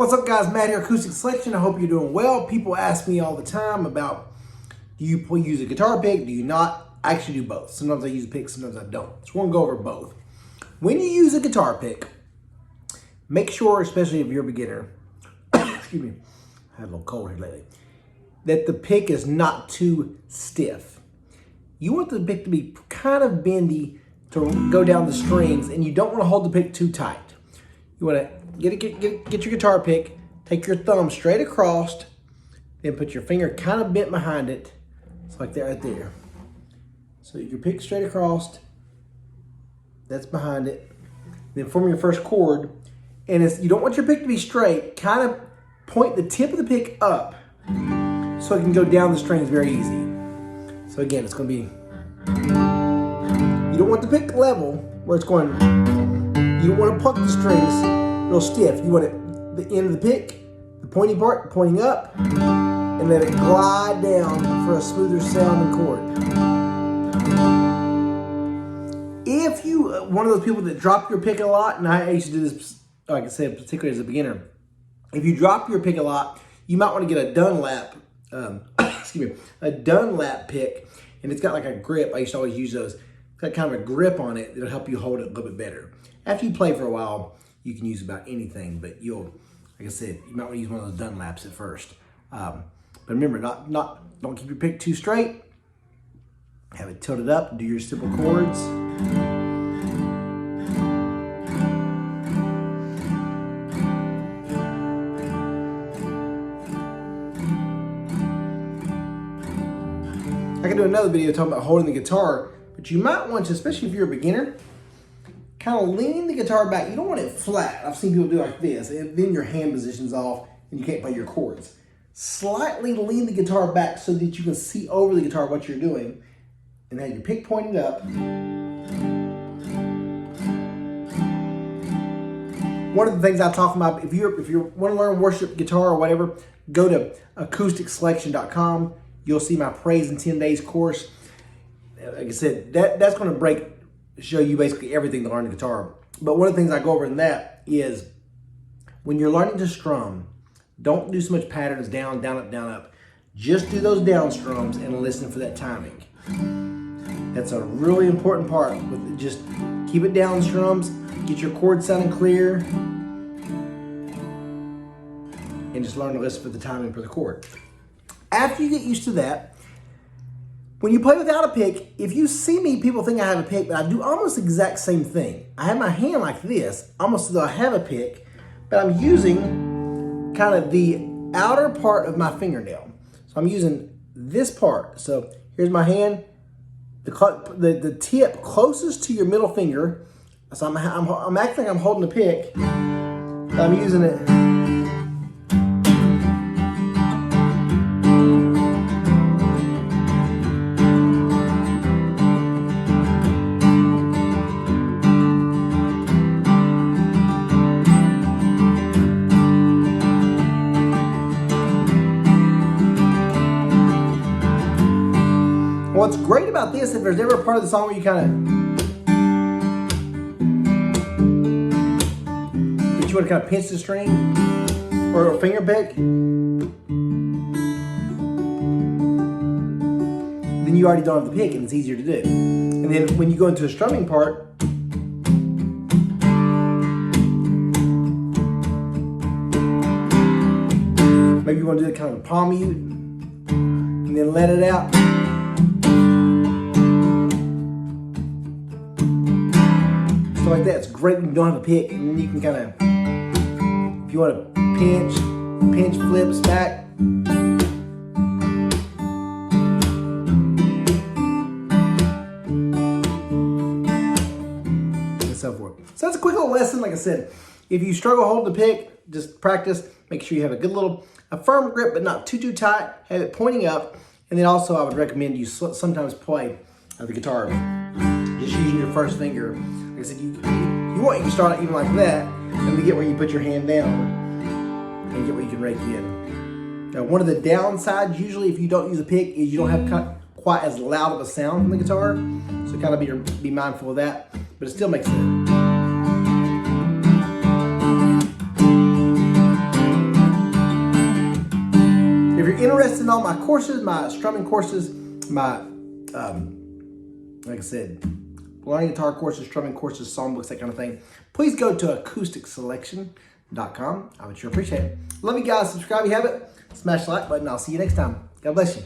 What's up, guys? Matt here, Acoustic Selection. I hope you're doing well. People ask me all the time about, do you use a guitar pick? Do you not? I actually do both. Sometimes I use a pick, sometimes I don't. So we're gonna go over both. When you use a guitar pick, make sure, especially if you're a beginner, excuse me, I had a little cold here lately, that the pick is not too stiff. You want the pick to be kind of bendy to go down the strings, and you don't want to hold the pick too tight. You want to get your guitar pick, take your thumb straight across, then put your finger kind of bent behind it. It's like that right there. So your pick straight across, that's behind it. Then form your first chord, and you don't want your pick to be straight. Kind of point the tip of the pick up so it can go down the strings very easy. So again, it's going to be, you don't want the pick level where it's going, you don't want to pluck the strings real stiff. You want it, the end of the pick, the pointy part pointing up, and let it glide down for a smoother sounding chord. If you one of those people that drop your pick a lot, and I used to do this, like I said, particularly as a beginner, if you drop your pick a lot, you might want to get a Dunlap, excuse me, a Dunlap pick, and it's got like a grip. I used to always use those. It's got kind of a grip on it that'll help you hold it a little bit better. After you play for a while, you can use about anything, but you'll, like I said, you might want to use one of those Dunlaps at first. But remember, don't keep your pick too straight. Have it tilted up. Do your simple chords. I can do another video talking about holding the guitar, but you might want to, especially if you're a beginner, kind of lean the guitar back. You don't want it flat. I've seen people do like this, and then your hand position's off and you can't play your chords. Slightly lean the guitar back so that you can see over the guitar what you're doing, and have your pick pointed up. One of the things I talk about, if you want to learn worship guitar or whatever, go to acousticselection.com. You'll see my Praise in 10 Days course. Like I said, that's going to show you basically everything to learn the guitar. But one of the things I go over in that is when you're learning to strum, don't do so much patterns down, down, up, down, up. Just do those down strums and listen for that timing. That's a really important part. Just keep it down strums, get your chords sounding clear, and just learn to listen for the timing for the chord. After you get used to that, when you play without a pick, if you see me, people think I have a pick, but I do almost the exact same thing. I have my hand like this, almost as though I have a pick, but I'm using kind of the outer part of my fingernail. So I'm using this part. So here's my hand, the tip closest to your middle finger. So I'm acting like I'm holding the pick, but I'm using it. What's great about this, if there's ever a part of the song where you want to kind of pinch the string or a finger pick, then you already don't have the pick and it's easier to do. And then when you go into a strumming part, maybe you want to do it kind of a palm mute and then let it out. So like that, it's great when you don't have a pick, and then you can kind of, if you want to pinch flips back. And so forth. So that's a quick little lesson. Like I said, if you struggle holding the pick, just practice. Make sure you have a good a firm grip, but not too tight. Have it pointing up. And then also I would recommend you sometimes play the guitar just using your first finger. Like I said, you can start out even like that, and then get where you put your hand down and get where you can rake in. Now, one of the downsides, usually if you don't use a pick, is you don't have quite as loud of a sound from the guitar. So kind of be mindful of that, but it still makes it. invest in all my courses, my strumming courses, my, like I said, learning guitar courses, strumming courses, songbooks, that kind of thing, please go to acousticselection.com. I would sure appreciate it. Love you guys. Subscribe if you haven't. Smash the like button. I'll see you next time. God bless you.